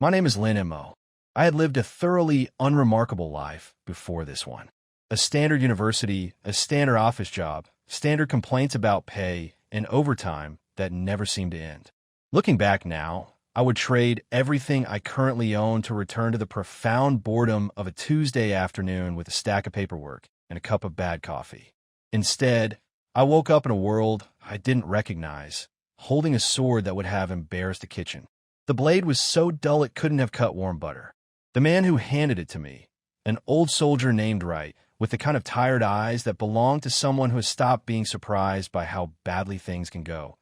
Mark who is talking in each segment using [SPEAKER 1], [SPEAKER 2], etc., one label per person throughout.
[SPEAKER 1] My name is Lin Mo. I had lived a thoroughly unremarkable life before this one. A standard university, a standard office job, standard complaints about pay, and overtime that never seemed to end. Looking back now, I would trade everything I currently own to return to the profound boredom of a Tuesday afternoon with a stack of paperwork and a cup of bad coffee. Instead, I woke up in a world I didn't recognize, holding a sword that would have embarrassed the kitchen. The blade was so dull it couldn't have cut warm butter. The man who handed it to me, an old soldier named Wright, with the kind of tired eyes that belong to someone who has stopped being surprised by how badly things can go,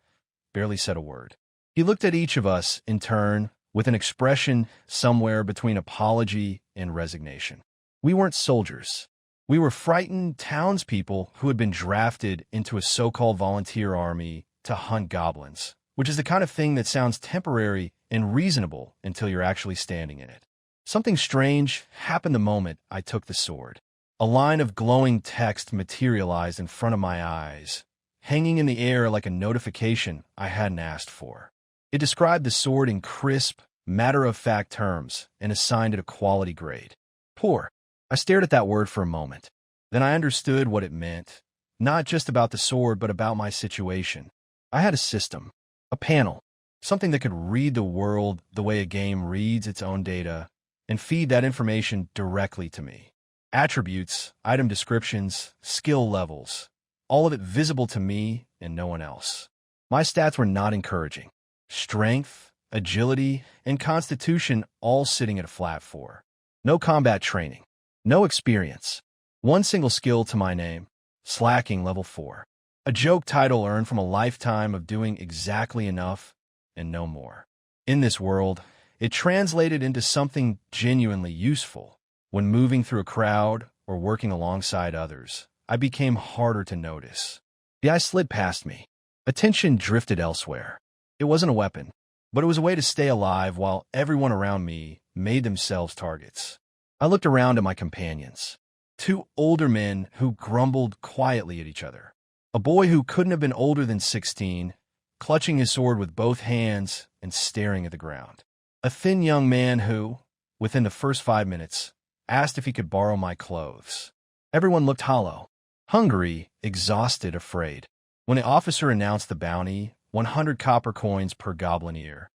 [SPEAKER 1] barely said a word. He looked at each of us in turn with an expression somewhere between apology and resignation. We weren't soldiers. We were frightened townspeople who had been drafted into a so-called volunteer army to hunt goblins, which is the kind of thing that sounds temporary and reasonable until you're actually standing in it. Something strange happened the moment I took the sword. A line of glowing text materialized in front of my eyes, hanging in the air like a notification I hadn't asked for. It described the sword in crisp, matter-of-fact terms and assigned it a quality grade. Poor. I stared at that word for a moment. Then I understood what it meant, not just about the sword, but about my situation. I had a system, a panel, something that could read the world the way a game reads its own data and feed that information directly to me. Attributes, item descriptions, skill levels, all of it visible to me and no one else. My stats were not encouraging. Strength, agility, and constitution all sitting at a flat 4. No combat training. No experience. One single skill to my name. Slacking level 4. A joke title earned from a lifetime of doing exactly enough and no more. In this world, it translated into something genuinely useful. When moving through a crowd or working alongside others, I became harder to notice. The ice slid past me. Attention drifted elsewhere. It wasn't a weapon, but it was a way to stay alive while everyone around me made themselves targets. I looked around at my companions. 2 older men who grumbled quietly at each other. A boy who couldn't have been older than 16, clutching his sword with both hands and staring at the ground. A thin young man who, within the first 5 minutes, asked if he could borrow my clothes. Everyone looked hollow, hungry, exhausted, afraid. When the officer announced the bounty, 100 copper coins per goblin ear,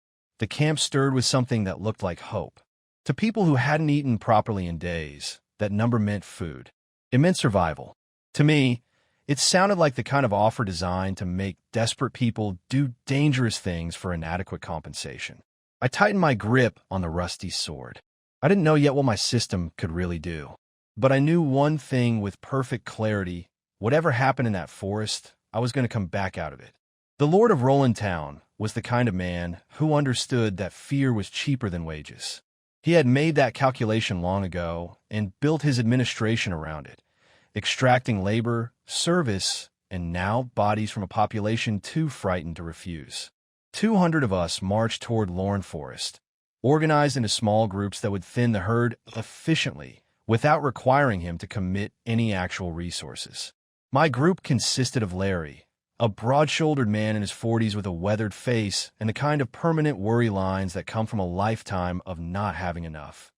[SPEAKER 1] the camp stirred with something that looked like hope. To people who hadn't eaten properly in days, that number meant food. It meant survival. To me, it sounded like the kind of offer designed to make desperate people do dangerous things for inadequate compensation. I tightened my grip on the rusty sword. I didn't know yet what my system could really do. But I knew one thing with perfect clarity. Whatever happened in that forest, I was going to come back out of it. The Lord of Roland Town was the kind of man who understood that fear was cheaper than wages. He had made that calculation long ago and built his administration around it, extracting labor, service, and now bodies from a population too frightened to refuse. 200 of us marched toward Lorne Forest, organized into small groups that would thin the herd efficiently without requiring him to commit any actual resources. My group consisted of Larry, a broad-shouldered man in his 40s with a weathered face and the kind of permanent worry lines that come from a lifetime of not having enough.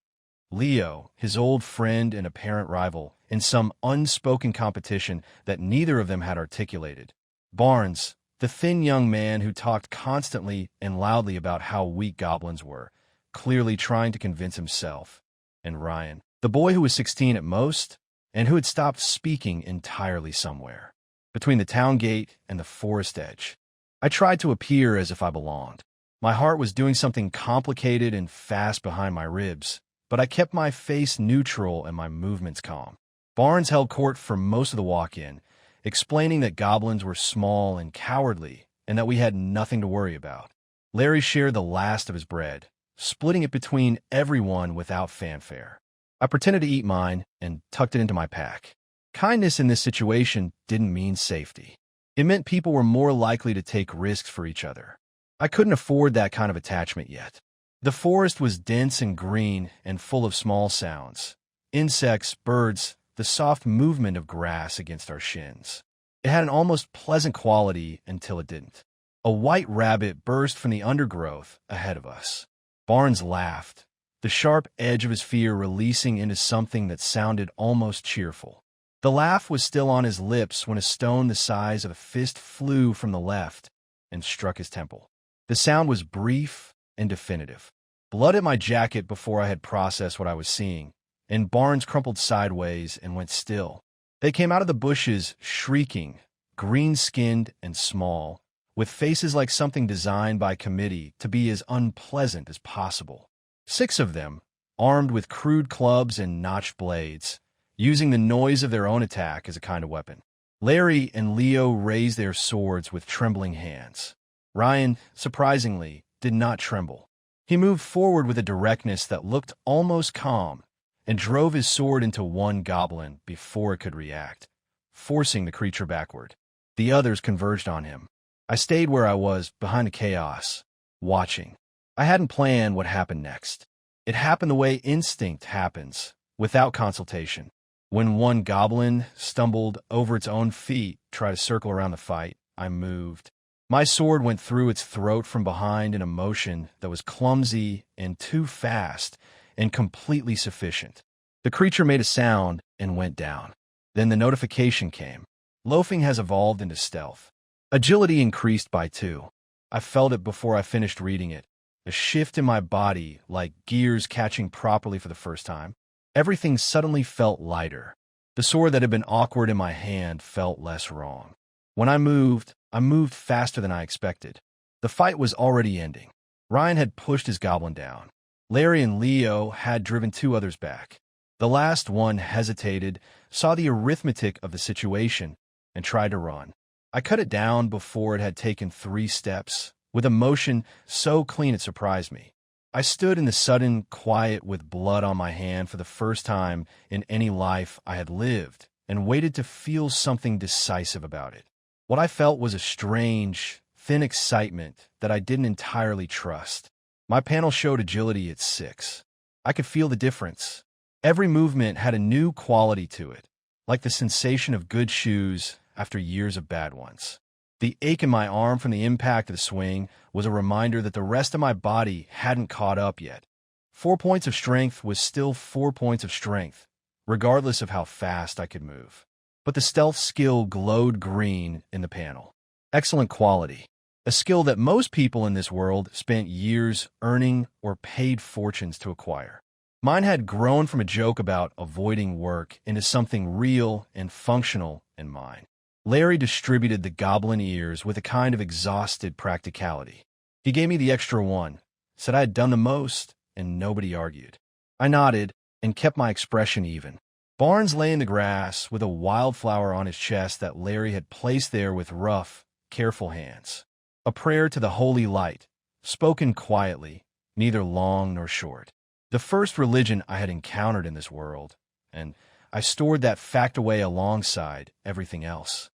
[SPEAKER 1] Leo, his old friend and apparent rival, in some unspoken competition that neither of them had articulated. Barnes, the thin young man who talked constantly and loudly about how weak goblins were, clearly trying to convince himself. And Ryan, the boy who was 16 at most and who had stopped speaking entirely somewhere between the town gate and the forest edge. I tried to appear as if I belonged. My heart was doing something complicated and fast behind my ribs, but I kept my face neutral and my movements calm. Barnes held court for most of the walk-in, explaining that goblins were small and cowardly and that we had nothing to worry about. Larry shared the last of his bread, splitting it between everyone without fanfare. I pretended to eat mine and tucked it into my pack. Kindness in this situation didn't mean safety. It meant people were more likely to take risks for each other. I couldn't afford that kind of attachment yet. The forest was dense and green and full of small sounds. Insects, birds, the soft movement of grass against our shins. It had an almost pleasant quality until it didn't. A white rabbit burst from the undergrowth ahead of us. Barnes laughed, the sharp edge of his fear releasing into something that sounded almost cheerful. The laugh was still on his lips when a stone the size of a fist flew from the left and struck his temple. The sound was brief and definitive. Blood at my jacket before I had processed what I was seeing, and Barnes crumpled sideways and went still. They came out of the bushes shrieking, green-skinned and small, with faces like something designed by committee to be as unpleasant as possible. 6 of them, armed with crude clubs and notched blades, using the noise of their own attack as a kind of weapon. Larry and Leo raised their swords with trembling hands. Ryan, surprisingly, did not tremble. He moved forward with a directness that looked almost calm and drove his sword into one goblin before it could react, forcing the creature backward. The others converged on him. I stayed where I was, behind the chaos, watching. I hadn't planned what happened next. It happened the way instinct happens, without consultation. When one goblin stumbled over its own feet, tried to circle around the fight, I moved. My sword went through its throat from behind in a motion that was clumsy and too fast and completely sufficient. The creature made a sound and went down. Then the notification came. Loafing has evolved into stealth. Agility increased by 2. I felt it before I finished reading it. A shift in my body, like gears catching properly for the first time. Everything suddenly felt lighter. The sword that had been awkward in my hand felt less wrong. When I moved faster than I expected. The fight was already ending. Ryan had pushed his goblin down. Larry and Leo had driven 2 others back. The last one hesitated, saw the arithmetic of the situation, and tried to run. I cut it down before it had taken 3 steps, with a motion so clean it surprised me. I stood in the sudden quiet with blood on my hand for the first time in any life I had lived, and waited to feel something decisive about it. What I felt was a strange, thin excitement that I didn't entirely trust. My panel showed agility at 6. I could feel the difference. Every movement had a new quality to it, like the sensation of good shoes after years of bad ones. The ache in my arm from the impact of the swing was a reminder that the rest of my body hadn't caught up yet. 4 points of strength was still 4 points of strength, regardless of how fast I could move. But the stealth skill glowed green in the panel. Excellent quality. A skill that most people in this world spent years earning or paid fortunes to acquire. Mine had grown from a joke about avoiding work into something real and functional in mine. Larry distributed the goblin ears with a kind of exhausted practicality. He gave me the extra 1, said I had done the most, and nobody argued. I nodded and kept my expression even. Barnes lay in the grass with a wildflower on his chest that Larry had placed there with rough, careful hands. A prayer to the holy light, spoken quietly, neither long nor short. The first religion I had encountered in this world, and I stored that fact away alongside everything else.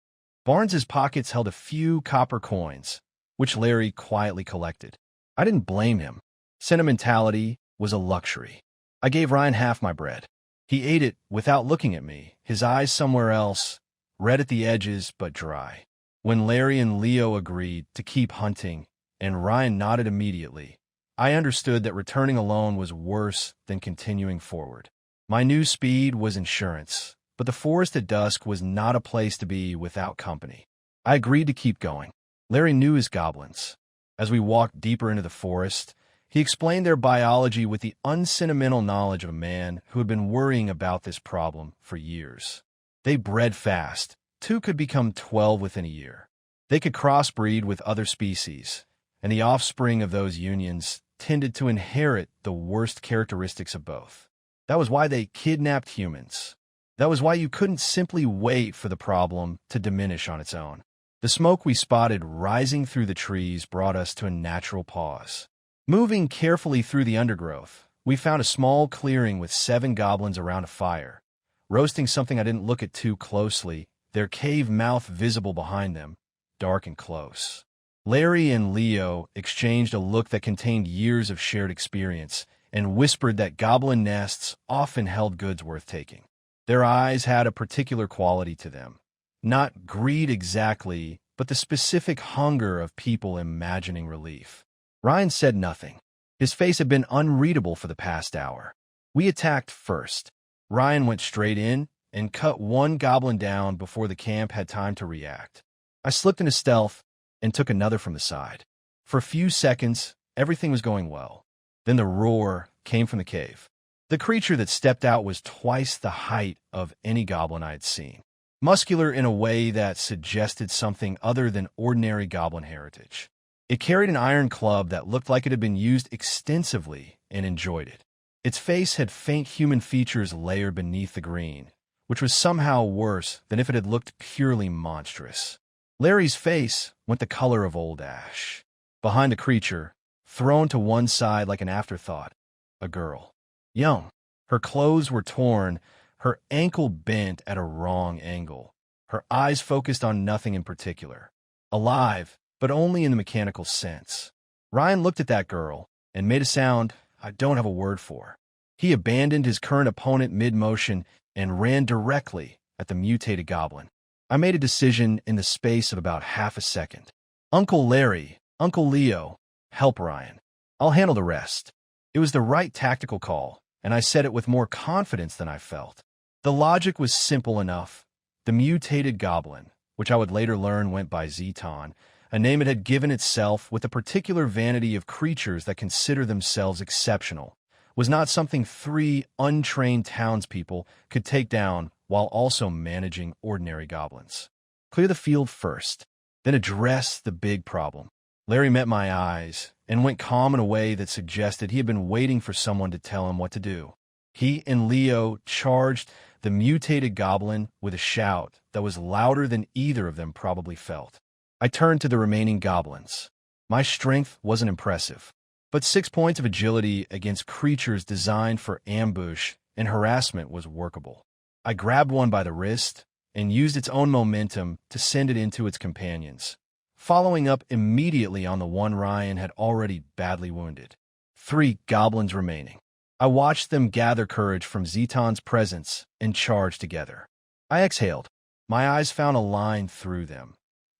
[SPEAKER 1] Barnes's pockets held a few copper coins, which Larry quietly collected. I didn't blame him. Sentimentality was a luxury. I gave Ryan half my bread. He ate it without looking at me, his eyes somewhere else, red at the edges but dry. When Larry and Leo agreed to keep hunting, and Ryan nodded immediately, I understood that returning alone was worse than continuing forward. My new speed was insurance, but the forest at dusk was not a place to be without company. I agreed to keep going. Larry knew his goblins. As we walked deeper into the forest, he explained their biology with the unsentimental knowledge of a man who had been worrying about this problem for years. They bred fast. 2 could become 12 within a year. They could crossbreed with other species, and the offspring of those unions tended to inherit the worst characteristics of both. That was why they kidnapped humans. That was why you couldn't simply wait for the problem to diminish on its own. The smoke we spotted rising through the trees brought us to a natural pause. Moving carefully through the undergrowth, we found a small clearing with 7 goblins around a fire, roasting something I didn't look at too closely, their cave mouth visible behind them, dark and close. Larry and Leo exchanged a look that contained years of shared experience and whispered that goblin nests often held goods worth taking. Their eyes had a particular quality to them. Not greed exactly, but the specific hunger of people imagining relief. Ryan said nothing. His face had been unreadable for the past hour. We attacked first. Ryan went straight in and cut one goblin down before the camp had time to react. I slipped into stealth and took another from the side. For a few seconds, everything was going well. Then the roar came from the cave. The creature that stepped out was twice the height of any goblin I had seen, muscular in a way that suggested something other than ordinary goblin heritage. It carried an iron club that looked like it had been used extensively and enjoyed it. Its face had faint human features layered beneath the green, which was somehow worse than if it had looked purely monstrous. Larry's face went the color of old ash. Behind the creature, thrown to one side like an afterthought, a girl. Young. Her clothes were torn, her ankle bent at a wrong angle, her eyes focused on nothing in particular. Alive, but only in the mechanical sense. Ryan looked at that girl and made a sound I don't have a word for. He abandoned his current opponent mid-motion and ran directly at the mutated goblin. I made a decision in the space of about half a second. Uncle Larry, Uncle Leo, help Ryan. I'll handle the rest. It was the right tactical call, and I said it with more confidence than I felt. The logic was simple enough. The mutated goblin, which I would later learn went by Zeton, a name it had given itself with the particular vanity of creatures that consider themselves exceptional, was not something 3 untrained townspeople could take down while also managing ordinary goblins. Clear the field first, then address the big problem. Larry met my eyes and went calm in a way that suggested he had been waiting for someone to tell him what to do. He and Leo charged the mutated goblin with a shout that was louder than either of them probably felt. I turned to the remaining goblins. My strength wasn't impressive, but 6 points of agility against creatures designed for ambush and harassment was workable. I grabbed one by the wrist and used its own momentum to send it into its companions, following up immediately on the one Ryan had already badly wounded. 3 goblins remaining. I watched them gather courage from Zeton's presence and charge together. I exhaled. My eyes found a line through them.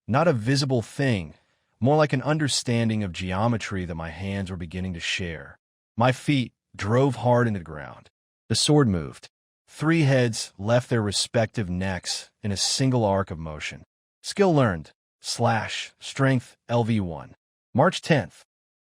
[SPEAKER 1] Not a visible thing, more like an understanding of geometry that my hands were beginning to share. My feet drove hard into the ground. The sword moved. 3 heads left their respective necks in a single arc of motion. Skill learned. / strength LV1. March 10th.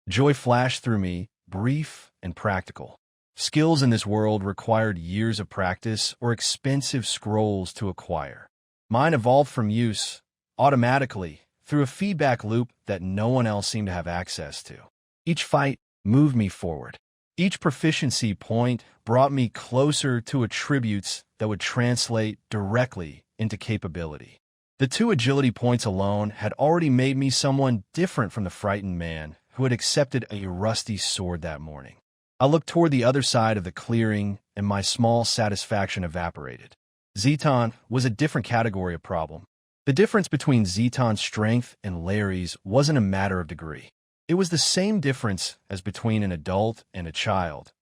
[SPEAKER 1] Joy flashed through me, brief and practical. Skills in this world required years of practice or expensive scrolls to acquire. Mine evolved from use, automatically, through a feedback loop that no one else seemed to have access to. Each fight moved me forward. Each proficiency point brought me closer to attributes that would translate directly into capability. The 2 agility points alone had already made me someone different from the frightened man who had accepted a rusty sword that morning. I looked toward the other side of the clearing, and my small satisfaction evaporated. Zeton was a different category of problem. The difference between Zeton's strength and Larry's wasn't a matter of degree. It was the same difference as between an adult and a child.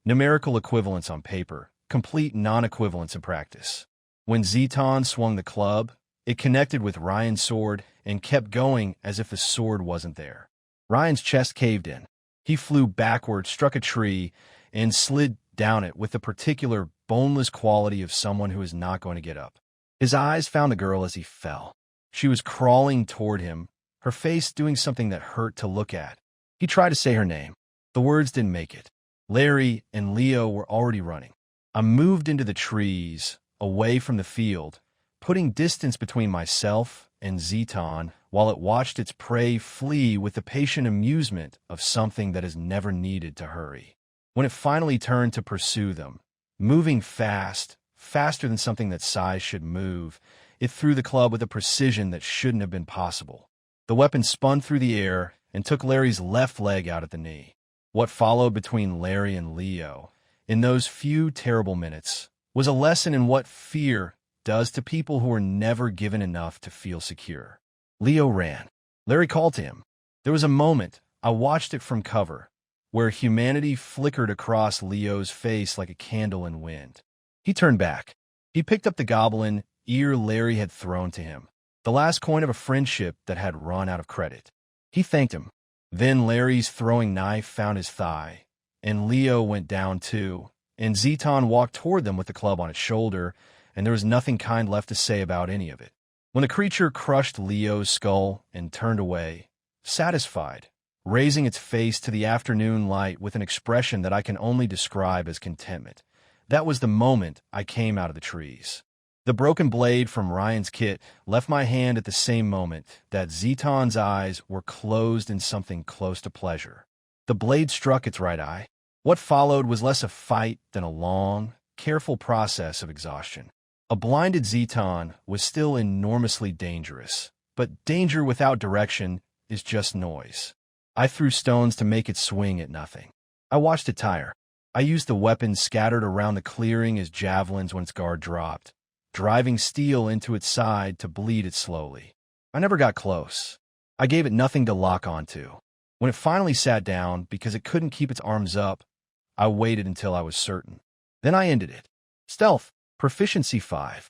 [SPEAKER 1] Numerical equivalence on paper, complete non-equivalence in practice. When Zeton swung the club, it connected with Ryan's sword and kept going as if the sword wasn't there. Ryan's chest caved in. He flew backward, struck a tree, and slid down it with the particular boneless quality of someone who is not going to get up. His eyes found the girl as he fell. She was crawling toward him, her face doing something that hurt to look at. He tried to say her name. The words didn't make it. Larry and Leo were already running. I moved into the trees, away from the field, putting distance between myself and Zeton while it watched its prey flee with the patient amusement of something that has never needed to hurry. When it finally turned to pursue them, moving fast, faster than something that size should move, it threw the club with a precision that shouldn't have been possible. The weapon spun through the air and took Larry's left leg out at the knee. What followed between Larry and Leo, in those few terrible minutes, was a lesson in what fear does to people who are never given enough to feel secure. Leo ran. Larry called to him. There was a moment, I watched it from cover, where humanity flickered across Leo's face like a candle in wind. He turned back. He picked up the goblin ear Larry had thrown to him, the last coin of a friendship that had run out of credit. He thanked him. Then Larry's throwing knife found his thigh, and Leo went down too, and Zeton walked toward them with the club on its shoulder, and there was nothing kind left to say about any of it. When the creature crushed Leo's skull and turned away, satisfied, raising its face to the afternoon light with an expression that I can only describe as contentment, that was the moment I came out of the trees. The broken blade from Ryan's kit left my hand at the same moment that Zeton's eyes were closed in something close to pleasure. The blade struck its right eye. What followed was less a fight than a long, careful process of exhaustion. A blinded Zeton was still enormously dangerous, but danger without direction is just noise. I threw stones to make it swing at nothing. I watched it tire. I used the weapons scattered around the clearing as javelins when its guard dropped, driving steel into its side to bleed it slowly. I never got close. I gave it nothing to lock onto. When it finally sat down because it couldn't keep its arms up, I waited until I was certain. Then I ended it. Stealth, proficiency 5.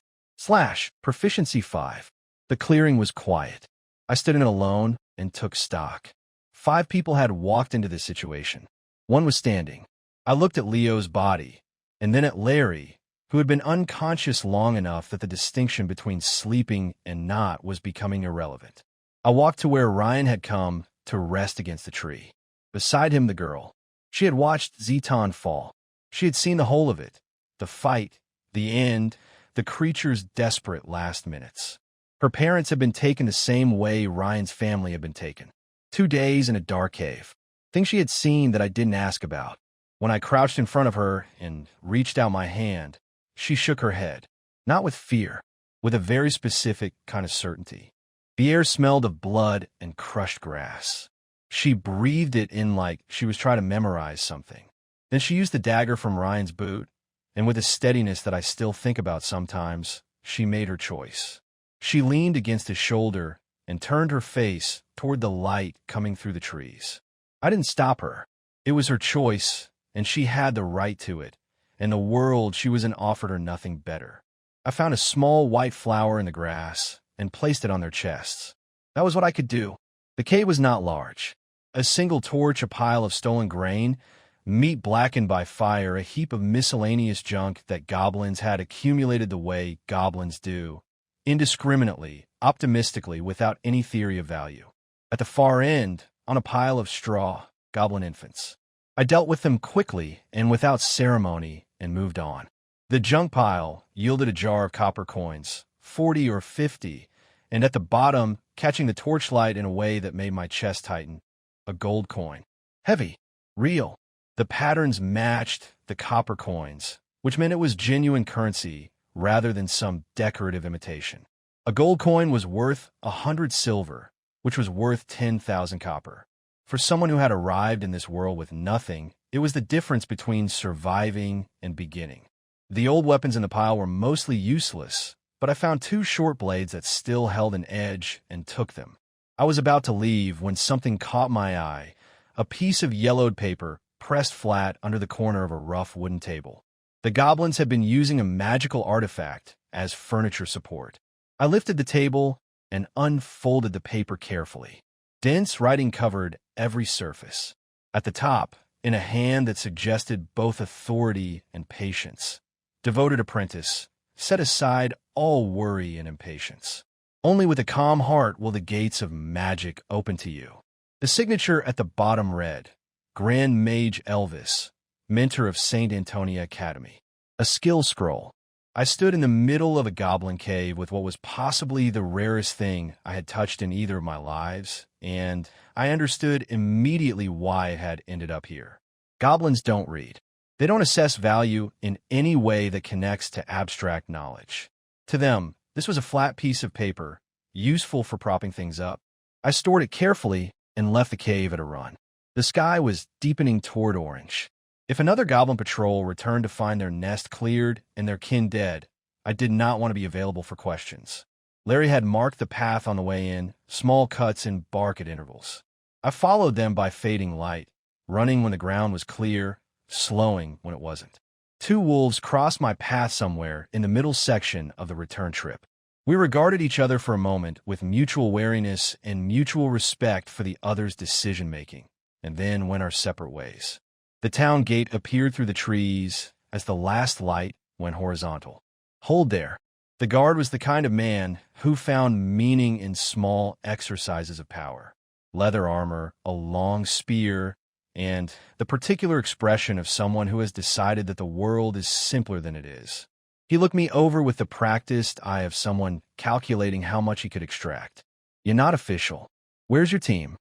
[SPEAKER 1] / proficiency 5. The clearing was quiet. I stood in it alone and took stock. 5 people had walked into this situation. 1 was standing. I looked at Leo's body, and then at Larry, who had been unconscious long enough that the distinction between sleeping and not was becoming irrelevant. I walked to where Ryan had come to rest against the tree. Beside him, the girl. She had watched Zeton fall. She had seen the whole of it, the fight, the end, the creature's desperate last minutes. Her parents had been taken the same way Ryan's family had been taken. 2 days in a dark cave. Things she had seen that I didn't ask about. When I crouched in front of her and reached out my hand, she shook her head. Not with fear, with a very specific kind of certainty. The air smelled of blood and crushed grass. She breathed it in like she was trying to memorize something. Then she used the dagger from Ryan's boot, and with a steadiness that I still think about sometimes, she made her choice. She leaned against his shoulder and turned her face toward the light coming through the trees. I didn't stop her. It was her choice, and she had the right to it. In the world, she wasn't offered her nothing better. I found a small white flower in the grass and placed it on their chests. That was what I could do. The cave was not large. A single torch, a pile of stolen grain, meat blackened by fire, a heap of miscellaneous junk that goblins had accumulated the way goblins do, indiscriminately, optimistically, without any theory of value. At the far end, on a pile of straw, goblin infants. I dealt with them quickly and without ceremony and moved on. The junk pile yielded a jar of copper coins, 40 or 50, and at the bottom, catching the torchlight in a way that made my chest tighten, a gold coin. Heavy, real. The patterns matched the copper coins, which meant it was genuine currency rather than some decorative imitation. A gold coin was worth 100 silver, which was worth 10,000 copper. For someone who had arrived in this world with nothing, it was the difference between surviving and beginning. The old weapons in the pile were mostly useless, but I found 2 short blades that still held an edge and took them. I was about to leave when something caught my eye, a piece of yellowed paper pressed flat under the corner of a rough wooden table. The goblins had been using a magical artifact as furniture support. I lifted the table and unfolded the paper carefully. Dense writing covered every surface. At the top, in a hand that suggested both authority and patience, devoted apprentice, set aside all worry and impatience. Only with a calm heart will the gates of magic open to you. The signature at the bottom read, Grand Mage Elvis, mentor of St. Antonia Academy. A skill scroll. I stood in the middle of a goblin cave with what was possibly the rarest thing I had touched in either of my lives, and I understood immediately why it had ended up here. Goblins don't read. They don't assess value in any way that connects to abstract knowledge. To them, this was a flat piece of paper, useful for propping things up. I stored it carefully and left the cave at a run. The sky was deepening toward orange. If another goblin patrol returned to find their nest cleared and their kin dead, I did not want to be available for questions. Larry had marked the path on the way in, small cuts in bark at intervals. I followed them by fading light, running when the ground was clear, slowing when it wasn't. 2 wolves crossed my path somewhere in the middle section of the return trip. We regarded each other for a moment with mutual wariness and mutual respect for the other's decision-making, and then went our separate ways. The town gate appeared through the trees as the last light went horizontal. Hold there. The guard was the kind of man who found meaning in small exercises of power. Leather armor, a long spear, and the particular expression of someone who has decided that the world is simpler than it is. He looked me over with the practiced eye of someone calculating how much he could extract. "You're not official. Where's your team?"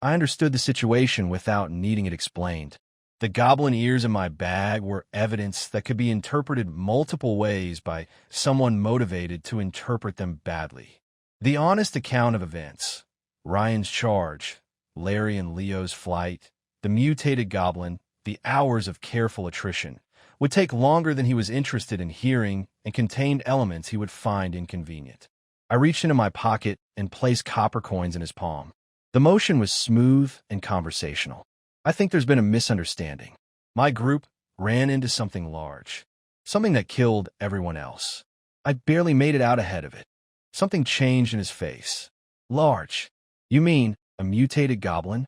[SPEAKER 1] I understood the situation without needing it explained. The goblin ears in my bag were evidence that could be interpreted multiple ways by someone motivated to interpret them badly. The honest account of events, Ryan's charge, Larry and Leo's flight, the mutated goblin, the hours of careful attrition, would take longer than he was interested in hearing and contained elements he would find inconvenient. I reached into my pocket and placed copper coins in his palm. The motion was smooth and conversational. "I think there's been a misunderstanding. My group ran into something large, something that killed everyone else. I barely made it out ahead of it." Something changed in his face. "Large? You mean a mutated goblin?"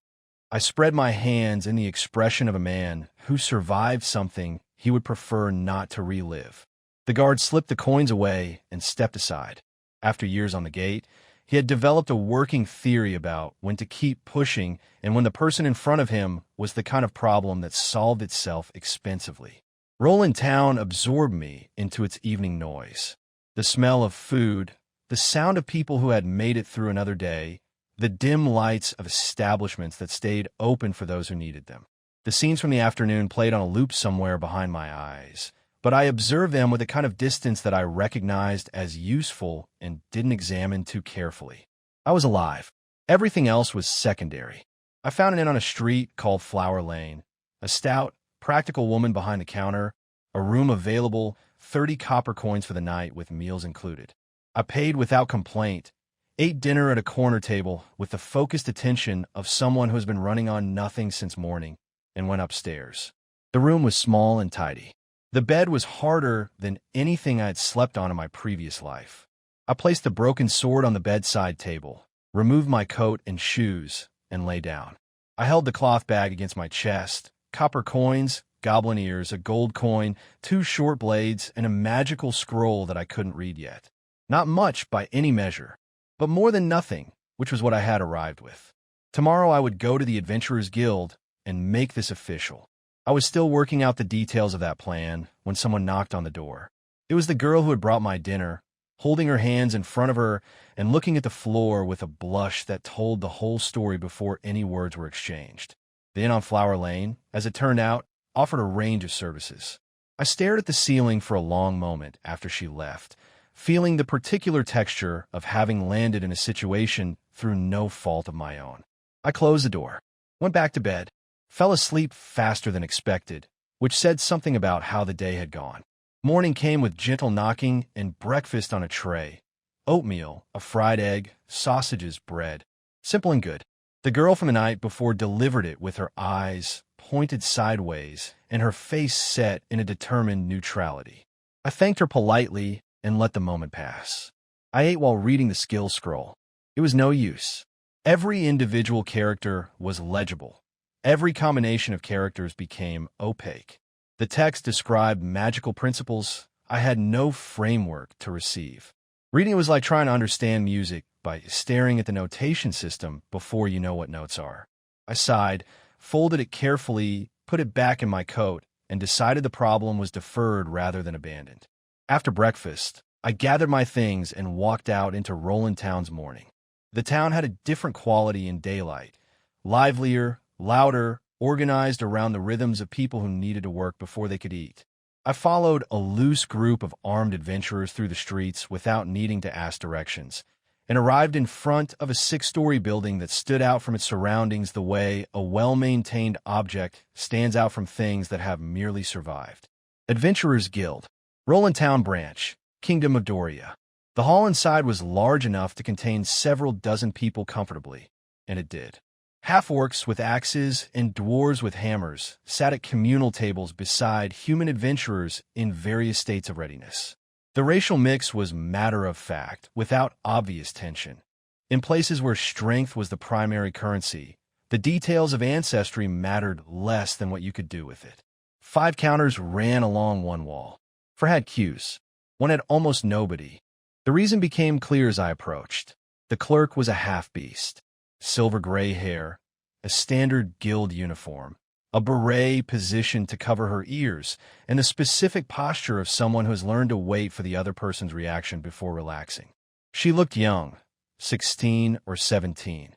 [SPEAKER 1] I spread my hands in the expression of a man who survived something he would prefer not to relive. The guard slipped the coins away and stepped aside. After years on the gate, he had developed a working theory about when to keep pushing and when the person in front of him was the kind of problem that solved itself expensively. Roland Town absorbed me into its evening noise. The smell of food, the sound of people who had made it through another day, the dim lights of establishments that stayed open for those who needed them. The scenes from the afternoon played on a loop somewhere behind my eyes, but I observed them with a kind of distance that I recognized as useful and didn't examine too carefully. I was alive. Everything else was secondary. I found an inn on a street called Flower Lane, a stout, practical woman behind the counter, a room available, 30 copper coins for the night with meals included. I paid without complaint, ate dinner at a corner table with the focused attention of someone who has been running on nothing since morning, and went upstairs. The room was small and tidy. The bed was harder than anything I had slept on in my previous life. I placed the broken sword on the bedside table, removed my coat and shoes, and lay down. I held the cloth bag against my chest, copper coins, goblin ears, a gold coin, 2 short blades, and a magical scroll that I couldn't read yet. Not much by any measure, but more than nothing, which was what I had arrived with. Tomorrow I would go to the Adventurers Guild and make this official. I was still working out the details of that plan when someone knocked on the door. It was the girl who had brought my dinner, holding her hands in front of her and looking at the floor with a blush that told the whole story before any words were exchanged. The inn on Flower Lane, as it turned out, offered a range of services. I stared at the ceiling for a long moment after she left, feeling the particular texture of having landed in a situation through no fault of my own. I closed the door, went back to bed, fell asleep faster than expected, which said something about how the day had gone. Morning came with gentle knocking and breakfast on a tray. Oatmeal, a fried egg, sausages, bread. Simple and good. The girl from the night before delivered it with her eyes pointed sideways and her face set in a determined neutrality. I thanked her politely and let the moment pass. I ate while reading the skill scroll. It was no use. Every individual character was legible. Every combination of characters became opaque. The text described magical principles I had no framework to receive. Reading it was like trying to understand music by staring at the notation system before you know what notes are. I sighed, folded it carefully, put it back in my coat, and decided the problem was deferred rather than abandoned. After breakfast, I gathered my things and walked out into Roland Town's morning. The town had a different quality in daylight, livelier, louder, organized around the rhythms of people who needed to work before they could eat. I followed a loose group of armed adventurers through the streets without needing to ask directions, and arrived in front of a 6-story building that stood out from its surroundings the way a well-maintained object stands out from things that have merely survived. Adventurers Guild, Roland Town Branch, Kingdom of Doria. The hall inside was large enough to contain several dozen people comfortably, and it did. Half-orcs with axes and dwarves with hammers sat at communal tables beside human adventurers in various states of readiness. The racial mix was matter-of-fact, without obvious tension. In places where strength was the primary currency, the details of ancestry mattered less than what you could do with it. 5 counters ran along one wall. 4 had cues. 1 had almost nobody. The reason became clear as I approached. The clerk was a half-beast. Silver gray hair, a standard guild uniform, a beret positioned to cover her ears, and the specific posture of someone who has learned to wait for the other person's reaction before relaxing. She looked young, 16 or 17,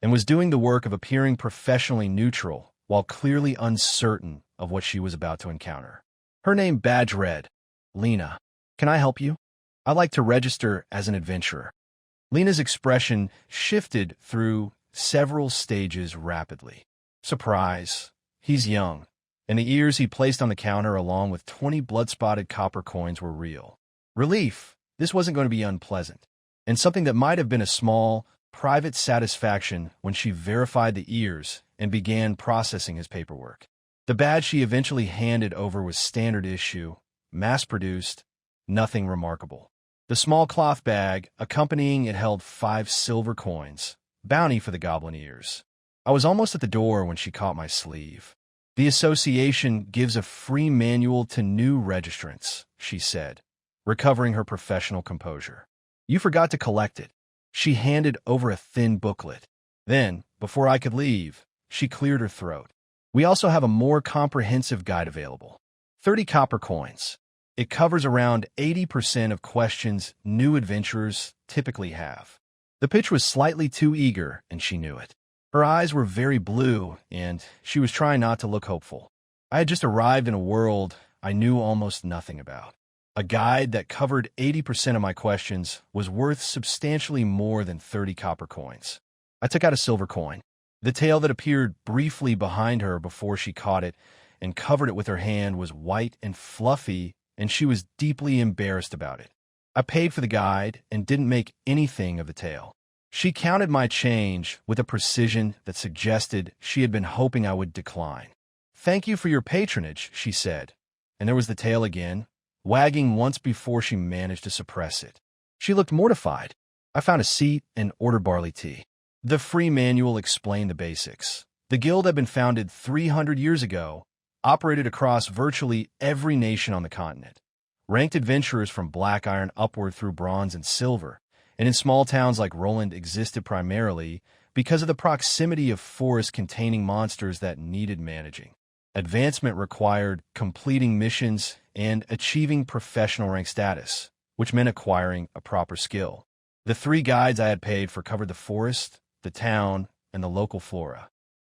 [SPEAKER 1] and was doing the work of appearing professionally neutral while clearly uncertain of what she was about to encounter. Her name badge read, Lena. Can I help you? I'd like to register as an adventurer. Lena's expression shifted through several stages rapidly. Surprise. He's young, and the ears he placed on the counter along with 20 blood-spotted copper coins were real. Relief. This wasn't going to be unpleasant, and something that might have been a small, private satisfaction when she verified the ears and began processing his paperwork. The badge she eventually handed over was standard issue, mass-produced, nothing remarkable. The small cloth bag accompanying it held 5 silver coins, bounty for the goblin ears. I was almost at the door when she caught my sleeve. The association gives a free manual to new registrants, she said, recovering her professional composure. You forgot to collect it. She handed over a thin booklet. Then, before I could leave, she cleared her throat. We also have a more comprehensive guide available. 30 copper coins. It covers around 80% of questions new adventurers typically have. The pitch was slightly too eager, and she knew it. Her eyes were very blue, and she was trying not to look hopeful. I had just arrived in a world I knew almost nothing about. A guide that covered 80% of my questions was worth substantially more than 30 copper coins. I took out a silver coin. The tail that appeared briefly behind her before she caught it and covered it with her hand was white and fluffy, and she was deeply embarrassed about it. I paid for the guide and didn't make anything of the tail. She counted my change with a precision that suggested she had been hoping I would decline. Thank you for your patronage, she said, and there was the tail again, wagging once before she managed to suppress it. She looked mortified. I found a seat and ordered barley tea. The free manual explained the basics. The guild had been founded 300 years ago, operated across virtually every nation on the continent. Ranked adventurers from black iron upward through bronze and silver, and in small towns like Roland existed primarily because of the proximity of forests containing monsters that needed managing. Advancement required completing missions and achieving professional rank status, which meant acquiring a proper skill. The 3 guides I had paid for covered the forest, the town, and the local flora.